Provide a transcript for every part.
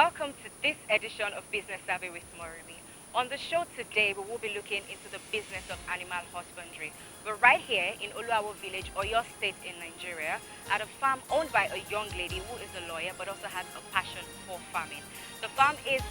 welcome to this edition of Business Survey with Moremi. On the show today, we will be looking into the business of animal husbandry. We're right here in Oluawo village, Oyo State in Nigeria, at a farm owned by a young lady who is a lawyer but also has a passion for farming. The farm is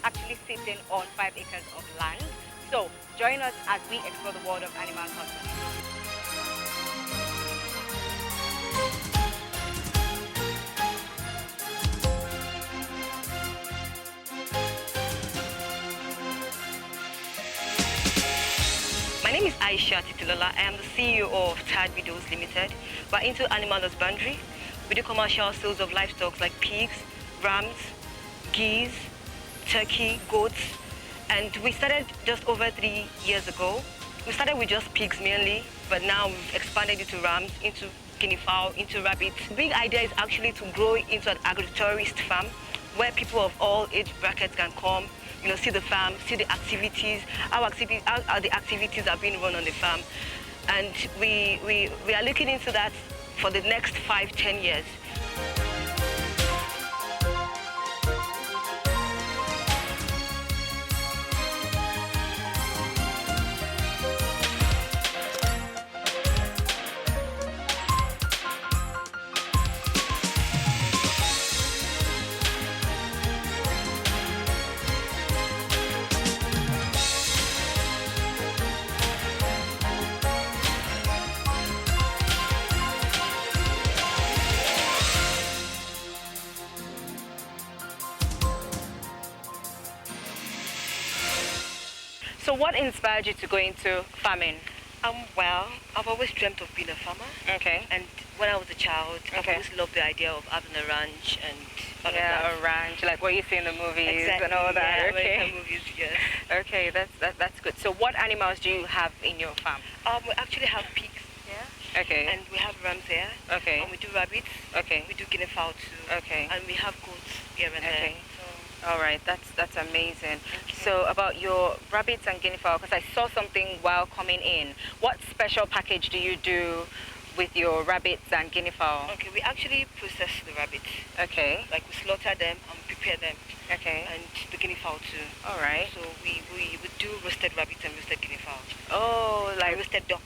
actually sitting on 5 acres of land. So join us as we explore the world of animal husbandry. My name is Aisha Titilola. I am the CEO of Tad Videos Limited. We're into animal husbandry. We do commercial sales of livestock like pigs, rams, geese, turkey, goats. And we started just over 3 years ago. We started with just pigs mainly, but now we've expanded into rams, into guinea fowl, into rabbits. The big idea is actually to grow into an agri-tourist farm where people of all age brackets can come, see the farm, see the activities, how the activities are being run on the farm. And we are looking into that for the next 5-10 years. So what inspired you to go into farming? Well, I've always dreamt of being a farmer. Okay. And when I was a child, I've always loved the idea of having a ranch and all of that. A ranch, like what you see in the movies Exactly, and all that. yeah, Okay. American movies, yes. Okay, that's good. So what animals do you have in your farm? We actually have pigs here. Okay. And we have rams here. Okay. And we do rabbits. Okay. We do guinea fowl too. Okay. And we have goats here and Okay. there. All right, that's amazing. So about your rabbits and guinea fowl, because I saw something while coming in. What special package do you do with your rabbits and guinea fowl? Okay, we actually process the rabbits. Okay. Like we slaughter them and prepare them. Okay. And the guinea fowl too. All right. So we do roasted rabbits and roasted guinea fowl. Oh, like and roasted duck.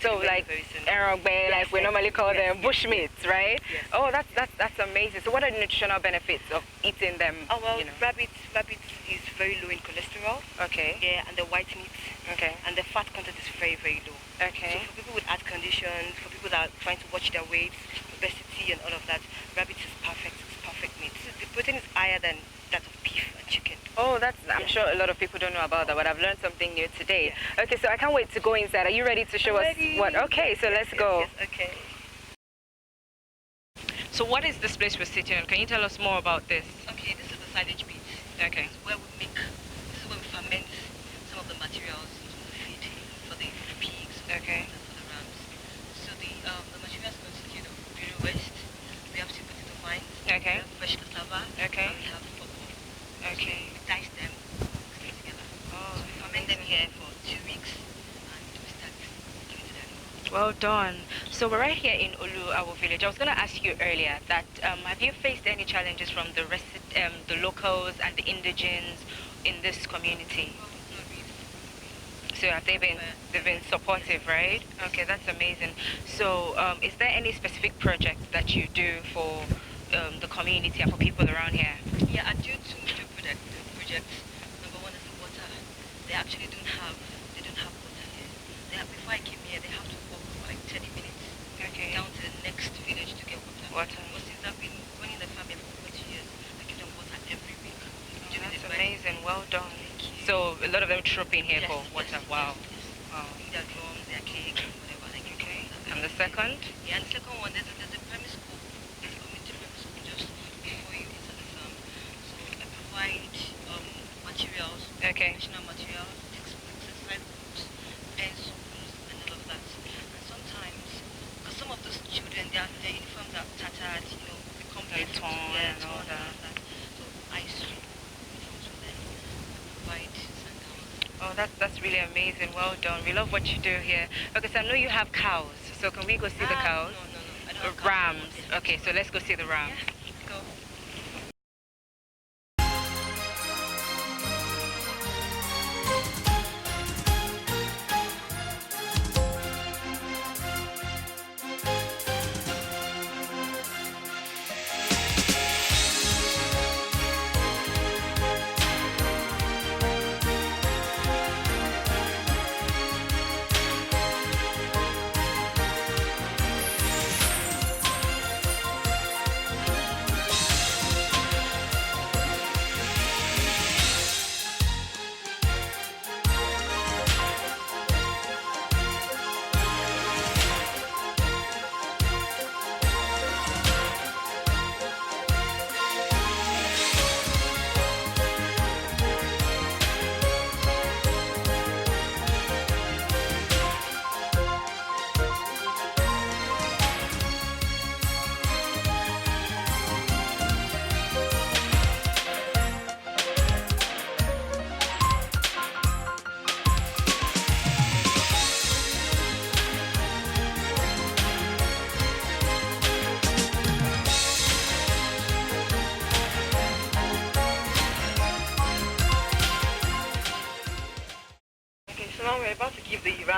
So like Arrowbay, like we normally call them bushmeats, right? Yes. Oh, that's amazing. So what are the nutritional benefits of eating them? Oh well, rabbits is very low in cholesterol. Okay. Yeah, and the white meat. Okay. And the fat content is very, very low. Okay. So for people with heart conditions, for people that are trying to watch their weight, obesity and all of that, rabbit is perfect. It's perfect meat. The protein is higher than that of beef and chicken. Oh, I'm sure a lot of people don't know about that, but I've learned something new today. Yeah. Okay, so I can't wait to go inside. Are you ready to show us what? Okay, so let's go. Yes, okay. So what is this place we're sitting on? Can you tell us more about this? Okay, this is the silage pit. Okay. This is where we ferment some of the materials into the feed for the pigs, okay, and for the rams. So the materials constitute of berry waste. We have sweet potato vines. Okay. We have fresh cassava. Okay. And we have pawpaw. Okay. So we dice them together. Oh, so we ferment them here for 2 weeks and we start giving to them. Well done. So we're right here in Oluawo village. I was going to ask you earlier that have you faced any challenges from the locals and the indigenes in this community? Well, not really. So have they've been supportive, right? Okay, that's amazing. So is there any specific project that you do for the community and for people around here? Yeah, I do 2 major projects. Number one is the water. They actually don't have water here. Before I came here, they have to walk for like 30 minutes down to the next village to get water. But since I've been running the farm here for 40 years, I give them water every week. Oh, that's amazing. Well done. So a lot of them troop in here for water. Wow. Wow. Their drums, their cake, whatever. Like, okay. And the second? Yeah, and the second one, there's a primary school. There's a community primary school just before you enter the farm. So I provide materials, educational materials, textbooks, exercise books, pencils, and all of that. And sometimes, because some of those children, their uniforms are tattered, become very torn and all that. So I sweep uniforms for them, provide sandals. Oh, that's really amazing. Well done. We love what you do here. Okay, so I know you have cows. So can we go see the cows? No. I don't have Rams. cows. Okay, so let's go see the rams. Yeah, let's go.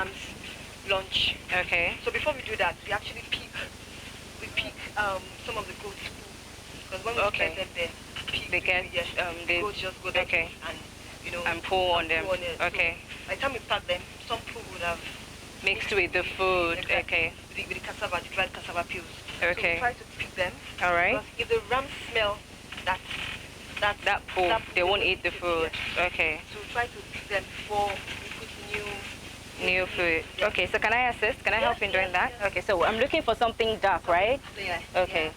rams lunch. Okay. So before we do that, we actually pick some of the goats' poo, because when we get them there, they get the goats just go there and and pour on them. Okay. So by the time we pack them, some poo would have mixed with the food. Okay. With the cassava, the dried cassava peels. Okay. So we try to pick them. All right. Because if the rams smell that poo, they won't eat the food. Yes. Okay. So we try to pick them before we put new food. Yes. Okay, so can I assist? Can I help in doing that? Okay, so I'm looking for something dark, right? Yeah. Okay.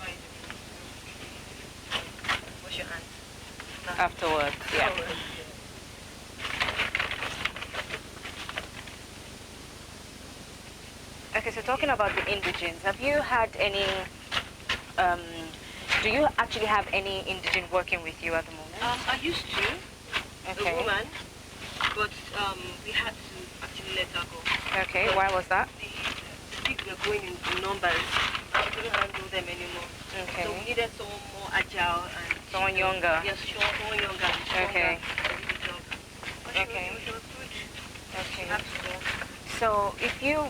Yeah. Wash your hands. Afterwards, yeah. Okay, so talking about the indigents, have you had any, do you actually have any indigent working with you at the moment? I used to, okay. a woman, but we had to actually let her go. Okay, why was that? The pigs were going in numbers. We couldn't handle them anymore. Okay. So we needed someone more agile and someone younger. Yes, someone younger. And okay. Okay. Okay. So if you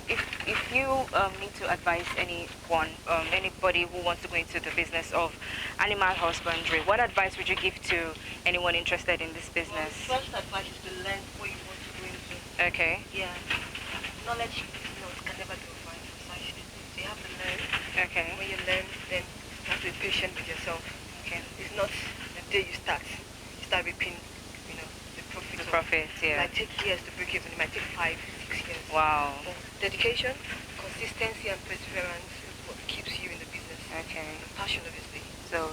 need to advise anyone, anybody who wants to go into the business of animal husbandry, what advice would you give to anyone interested in this business? Well, the first advice is to learn what you want to go into. Okay. Yeah. Knowledge can never be defined precisely. So you have to learn. Okay. When you learn, then you have to be patient with yourself. Okay. It's not the day you start reaping, the profit. The profit, yeah. It might take years to break even. It might take 5, 6 years. Wow. So dedication, consistency, and perseverance is what keeps you in the business. Okay. And passion, obviously. So,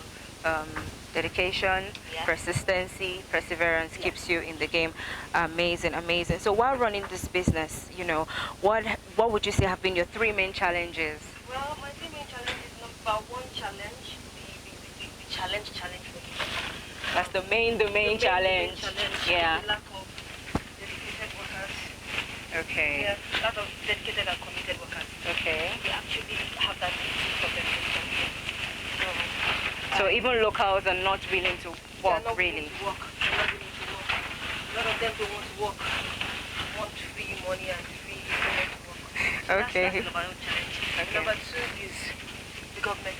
dedication, yeah. persistency, perseverance keeps you in the game. Amazing, amazing. So while running this business, what would you say have been your 3 main challenges? Well, my 3 main challenges. Number 1 challenge, the challenge for me. That's the main challenge. Yeah. The lack of dedicated workers. Okay. Yeah, lack of dedicated and committed workers. Okay. We actually have that problem. So even locals are not willing to work, really? They're not willing to work. A lot of them don't want to work. Want free money and free work. So okay. That's number 1 challenge. Okay. Number 2 is the government.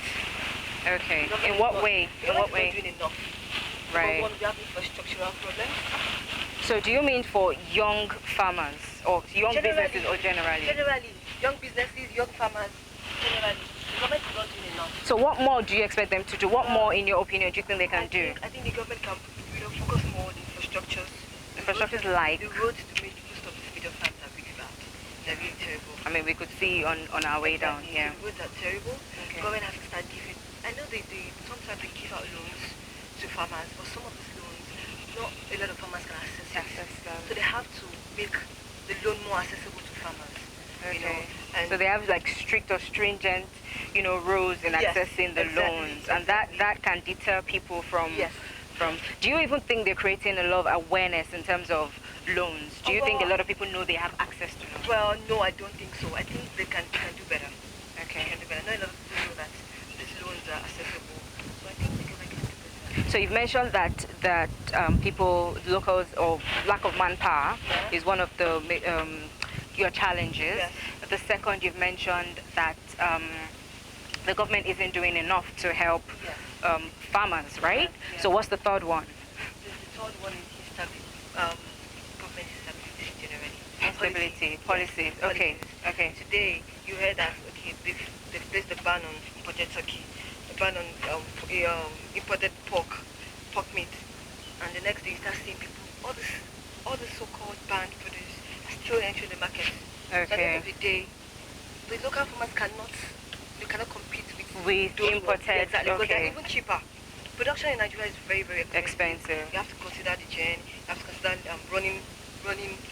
Okay. In what way? In what way? Doing enough. Right. Number 1, we have infrastructural problems. So do you mean for young farmers or young businesses or generally? Generally, young businesses, young farmers, generally. The government is not doing enough. So what more do you expect them to do? What more, in your opinion, do you think they can do? I think the government can focus more on the infrastructures. Infrastructures like? The roads to make most of these middle farms are really bad. They're really terrible. I mean, we could see on our way down here. The roads are terrible. Okay. The government has to start giving. I know they sometimes they give out loans to farmers, but some of these loans, not a lot of farmers can access them. So they have to make the loan more accessible to farmers. Okay. So they have like strict or stringent, rules in accessing the loans, and that can deter people from. Yes. Do you even think they're creating a lot of awareness in terms of loans? Do you think a lot of people know they have access to loans? Well, no, I don't think so. I think they can do better. Okay. They can do better. Not a lot of people know that these loans are accessible. So I think they can do better. So you've mentioned that people, locals, or lack of manpower is one of the your challenges. Yes. The second, you've mentioned that the government isn't doing enough to help farmers, right? Yes. So what's the third one? The third one is instability. Government instability generally. Instability, policies. Okay. Okay. Today you heard that they've placed a ban on imported turkey, a ban on imported pork meat, and the next day you start seeing people, all the so-called banned produce are still entering the market. Okay. So at the end of the day, the local farmers cannot compete with imported. Exactly, because they're even cheaper. Production in Nigeria is very, very expensive. You have to consider the gen. You have to consider running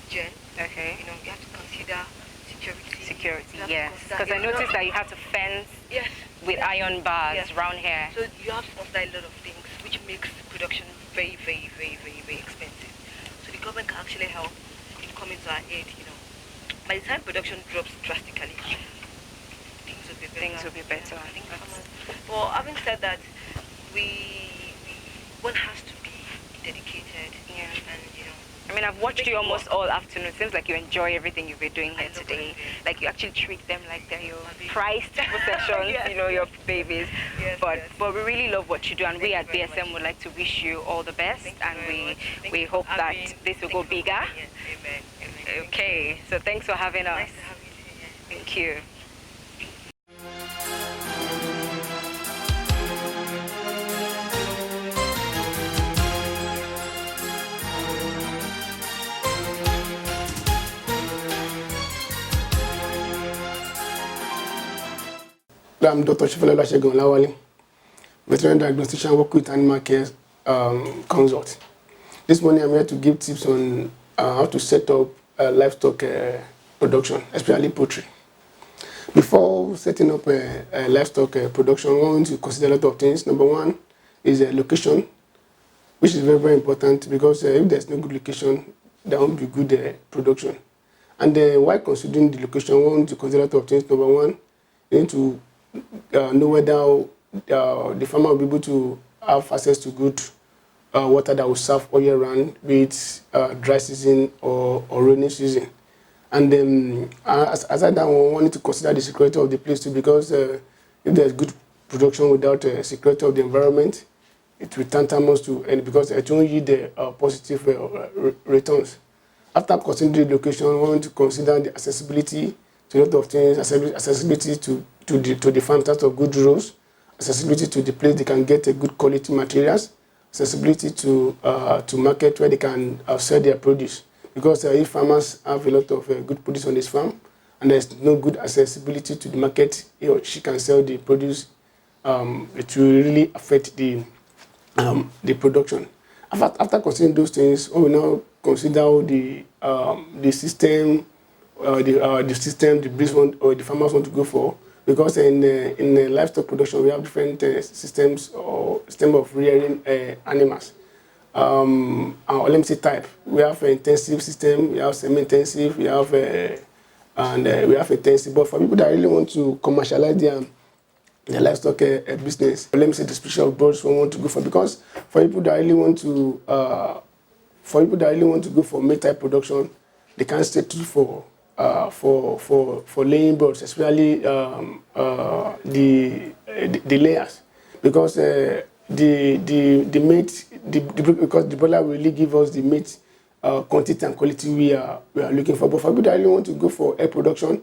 gen. Okay. You have to consider security. Security, yes. Because I noticed that you have to fence with iron bars around here. So you have to consider a lot of things, which makes production very, very, very, very, very expensive. So the government can actually help in coming to our aid. By the time production drops drastically, things will be better. I think well, having said that, one has to be dedicated, and I mean, I've I've watched you almost all afternoon. Seems like you enjoy everything you've been doing here today. Like you actually treat them like they're your prized possessions, Yes. you know, your babies. Yes, but yes. but we really love what you do, and we at BSM would like to wish you all the best, and we hope that this will go bigger. Amen. Okay, so thanks for having us. Nice to have you here. Thank you. I'm Dr. Lawali, veterinary diagnostician, work with animal care consult. This morning I'm here to give tips on how to set up livestock production, especially poultry. Before setting up livestock production, we want to consider a lot of things. Number one is location, which is very, very important because if there's no good location, there won't be good production. And while considering the location, we want to consider a lot of things. Number one, you need to know whether the farmer will be able to have access to good water that will serve all year round, be it dry season or rainy season. And then, aside that, we want to consider the security of the place too, because if there's good production without security of the environment, it will tantamount to, and because it won't yield positive returns. After considering the location, we want to consider the accessibility to a lot of things, accessibility to the farm in terms of good roads, accessibility to the place they can get a good quality materials, accessibility to market where they can sell their produce. Because if farmers have a lot of good produce on this farm and there's no good accessibility to the market, he or she can sell the produce, it will really affect the production. After considering those things, we will now consider the system, the breeds or the farmers want to go for. Because in livestock production, we have different systems or system of rearing animals. Our LMC type, we have an intensive system, we have semi-intensive, we have intensive. But for people that really want to commercialize their livestock business, let me say the special birds we want to go for, because for people that really want to go for meat type production, they can't settle for laying birds, especially the layers, because the meat, because the broiler will really give us the meat quantity and quality we are looking for. But for people that really want to go for egg production,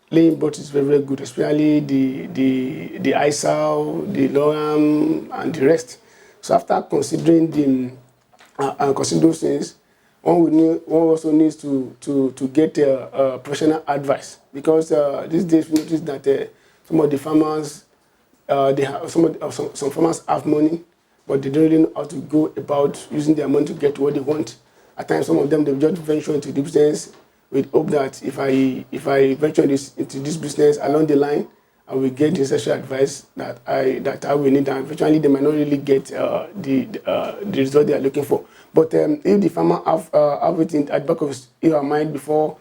laying birds is very, very good, especially the Aisha, the Loram, and the rest. So after considering those things, one also needs to get professional advice, because these days we notice that some of the farmers, some farmers have money, but they don't really know how to go about using their money to get what they want. At times, some of them, they just venture into the business with hope that if I venture into this business along the line, I will get the necessary advice that I will need, and eventually they might not really get the result they are looking for. But if the farmer have it at the back of his mind before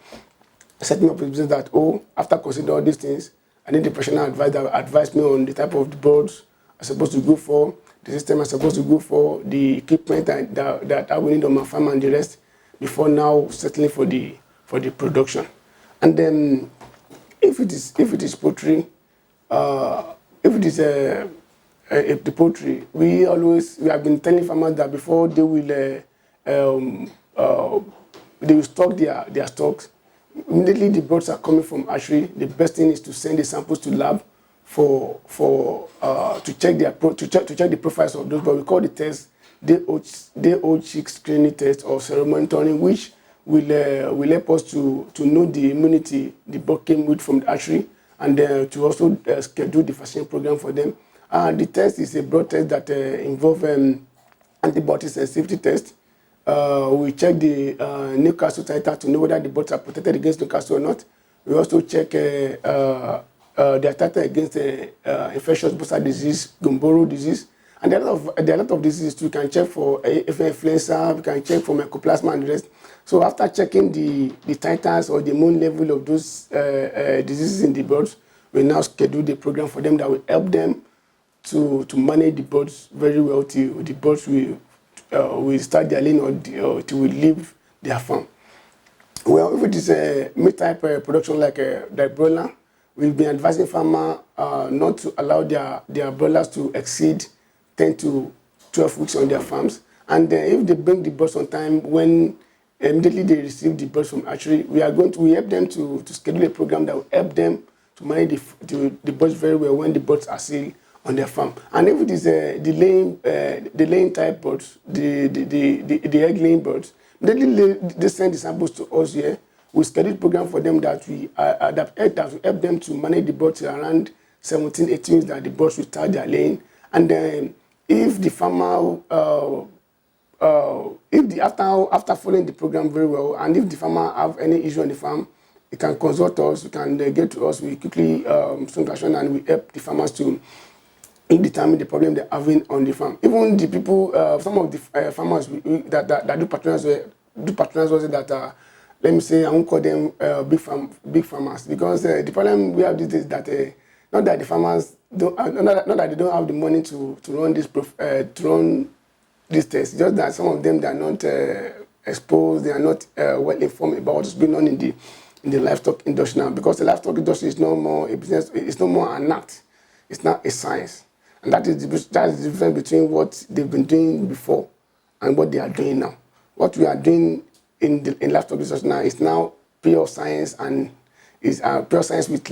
setting up his business, that after considering all these things, I need the professional advice that will advise me on the type of the birds I'm supposed to go for, the system I'm supposed to go for, the equipment that I will need on my farm and the rest, before now settling for the production. And then if it is poultry, if it is the poultry, we have been telling farmers that before they will stock their stocks, immediately the birds are coming from hatchery, the best thing is to send the samples to lab to check the profiles of those. But we call the test day-old chick screening test or serum monitoring, which will help us to know the immunity the bird came with from the hatchery, and to also schedule the vaccine program for them. The test is a blood test that involves antibodies and safety test. We check the Newcastle titer to know whether the birds are protected against Newcastle or not. We also check their titer against infectious bursar disease, Gumboro disease, and there are a lot of diseases too. We can check for influenza, we can check for mycoplasma and the rest. So after checking the titers or the immune level of those diseases in the birds, we now schedule the program for them that will help them to manage the birds very well till the birds will start their laying or to will leave their farm. Well, if it is a meat-type production like broiler, we've been advising farmers not to allow their broilers to exceed 10 to 12 weeks on their farms. And if they bring the birds on time, when immediately they receive the birds from hatchery, we help them to schedule a program that will help them to manage the birds very well when the birds are still on their farm. And if it is the laying type birds, the egg laying birds, they send the samples to us here. We schedule a program for them that will help them to manage the birds around 17, 18 weeks that the birds will start their laying. And then if the farmer, after following the program very well, and if the farmer have any issue on the farm, he can consult us, he can get to us, we quickly swing action and we help the farmers to determine the problem they're having on the farm. Even the people, some of the farmers that do patronize us that let me say, I won't call them big farmers, because the problem we have these days is that not that the farmers don't, not that they don't have the money to run this test, just that some of them they are not exposed, they are not well informed about what's going on in the livestock industry now, because the livestock industry is no more a business, it's no more an art, it's now a science. And that is the difference between what they've been doing before and what they are doing now. What we are doing in livestock research now is now pure science, and is pure science with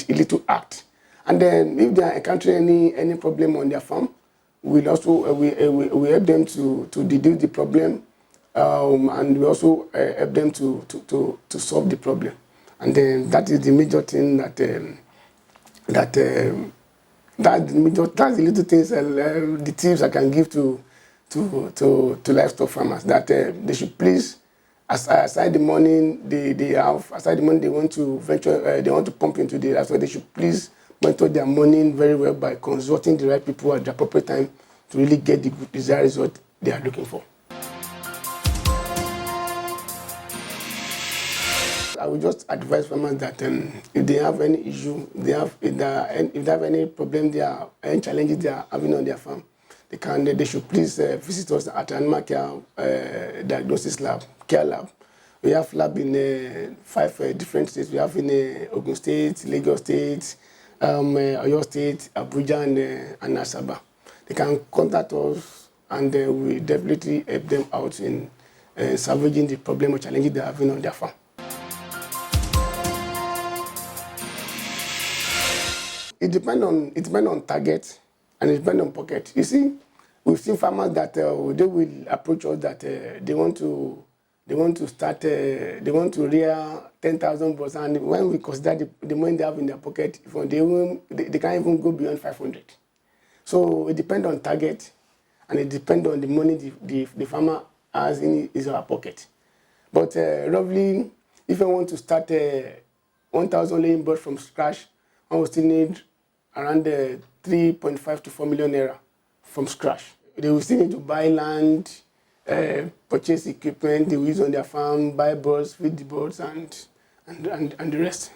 little art. And then if they are encountering any problem on their farm, we'll also we help them to deduce the problem, and we also help them to solve the problem. And then that is the major thing that's the little things, the tips I can give to livestock farmers, that they should please, aside the money they want to venture, they want to pump into the livestock, they should please monitor their money very well by consulting the right people at the appropriate time to really get the desired result they are looking for. I would just advise farmers that if they have any issue, if they have any problem, any challenges they are having on their farm, they should please visit us at Animal Care Diagnosis Lab, Care Lab. We have lab in 5 different states. We have in Ogun State, Lagos State, Oyo State, Abuja, and Asaba. They can contact us, and we definitely help them out in salvaging the problem or challenges they are having on their farm. It depends on target, and it depends on pocket. You see, we've seen farmers that they will approach us that they want to rear 10,000 birds, and when we consider the money they have in their pocket, they can't even go beyond 500. So it depends on target, and it depends on the money the farmer has in his or her pocket. But roughly, if I want to start 1,000 laying birds from scratch, I will still need around 3.5 to 4 million naira from scratch. They will still need to buy land, purchase equipment they will use on their farm, buy birds, feed the birds, and the rest.